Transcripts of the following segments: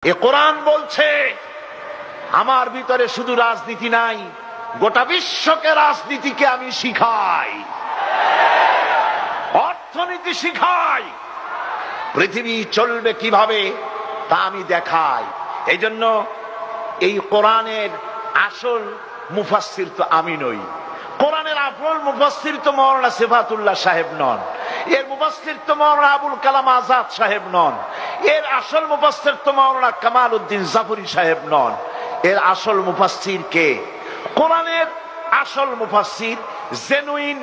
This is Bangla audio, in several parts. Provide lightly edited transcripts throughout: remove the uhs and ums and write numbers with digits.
এ কোরআন বলছে আমার ভিতরে শুধু রাজনীতি নাই, গোটা বিশ্বকে রাজনীতিকে আমি শিখাই, অর্থনীতি শিখাই, পৃথিবী চলবে কিভাবে তা আমি দেখাই। এই জন্য এই কোরআনের আসল মুফাসসির তো আমি নই, কোরআনের আসল মুফাসসির তো মাওলানা সিফাতুল্লাহ সাহেব নন, এর মুফাসসির তো মাওলানা আবুল কালাম আজাদ সাহেব নন, এর আসল মুফাসসির তো মাওলানা কামাল উদ্দিন জাফরি সাহেব নন। এর আসল মুফাসসির কে? কোরআনের আসল মুফাসসির, জেনুইন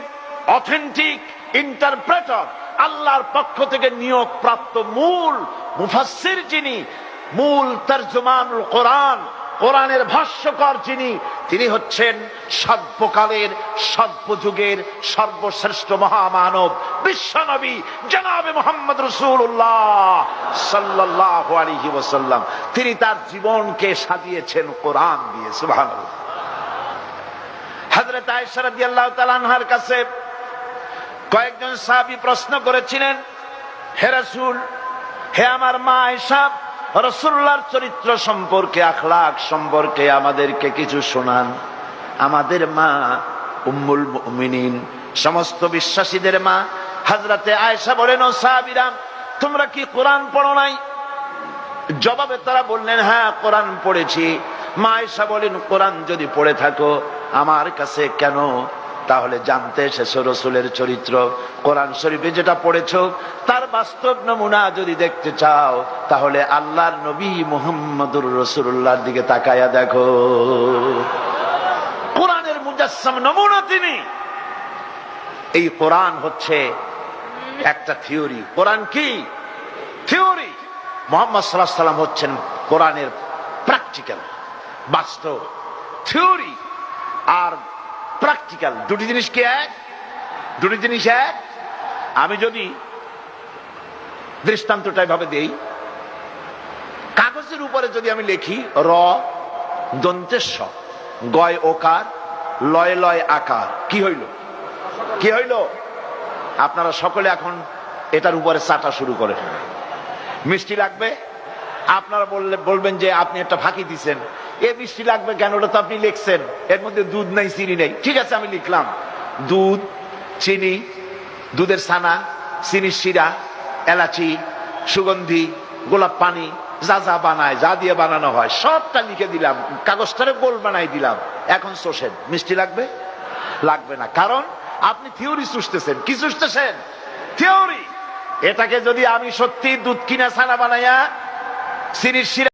অথেন্টিক ইন্টারপ্রেটার, আল্লাহর পক্ষ থেকে নিয়োগ প্রাপ্ত মূল মুফাসসির যিনি, মূল তরজমানুল কোরআন, কোরআনের ভাষ্যকার যিনি, তিনি হচ্ছেন সর্বকালের সর্বযুগের সর্বশ্রেষ্ঠ মহামানব বিশ্বনবী জনাবে মুহাম্মদ রাসূলুল্লাহ সাল্লাল্লাহু আলাইহি ওয়াসাল্লাম। তিনি তার জীবনকে সাজিয়েছেন কোরআন দিয়ে। সুবহানাল্লাহ। হযরত আয়েশা রাদিয়াল্লাহু তাআলা আনহার কাছে কয়েকজন সাহাবী প্রশ্ন করেছিলেন, হে রাসূল, হে আমার মা আয়েশা, রাসূলুল্লাহর চরিত্র সম্পর্কে, আখলাক সম্পর্কে আমাদেরকে কিছু শোনান। আমাদের মা উম্মুল মুমিনিন, সমস্ত বিশ্বাসীদের মা হযরতে আয়েশা বলেন, ও সাহাবীরা, তোমরা কি কোরআন পড়ো নাই? জবাবে তারা বললেন, হ্যাঁ কোরআন পড়েছি। মা আয়েশা বলেন, কোরআন যদি পড়ে থাকো আমার কাছে কেন তাহলে জানতে এসেছো রাসূলের চরিত্র? কোরআন শরীফে যেটা পড়েছো তার বাস্তব নমুনা যদি দেখতে চাও তাহলে আল্লাহর নবী মুহাম্মদুর রাসূলুল্লাহর দিকে তাকায়া দেখো। কোরআনের মুজাসসাম নমুনা তিনি। এই কোরআন হচ্ছে একটা থিওরি। কোরআন কি? থিওরি। মুহাম্মদ সাল্লাল্লাহু আলাইহি ওয়াসাল্লাম হচ্ছেন কোরআনের প্র্যাকটিক্যাল, বাস্তব। থিওরি আর প্র্যাকটিক্যাল দুটি জিনিস কি এক? দুটি জিনিস এক। আমি যদি দৃষ্টান্তটা এভাবে দেই, কাগজের উপরে যদি আমি লিখি র দন্তেস্ব গয় ওকার লয় লয় আকার, কি হইল? কি হইল? আপনারা সকলে এখন এটার উপরে চাটা শুরু করেন। মিষ্টি লাগবে? আপনারা বলবেন যে আপনি একটা ফাঁকি দিচ্ছেন, এ মিষ্টি লাগবে কেন? ওটা তো আপনি লিখছেন, এর মধ্যে দুধ নাই, চিনি নেই। ঠিক আছে, আমি লিখলাম দুধ, চিনি, দুধের ছানা, চিনির শিরা, এলাচি, সুগন্ধি, গোলাপ পানি, যা যা বানায়, যা দিয়ে বানানো হয় সবটা লিখে দিলাম, কাগজটারে গোল বানাই দিলাম। এখন চষেন, মিষ্টি লাগবে? লাগবে না, কারণ আপনি থিওরি চুষতেছেন। কি চুষতেছেন? থিওরি। এটাকে যদি আমি সত্যি দুধ কিনা ছানা বানাইয়া চিনির শিরা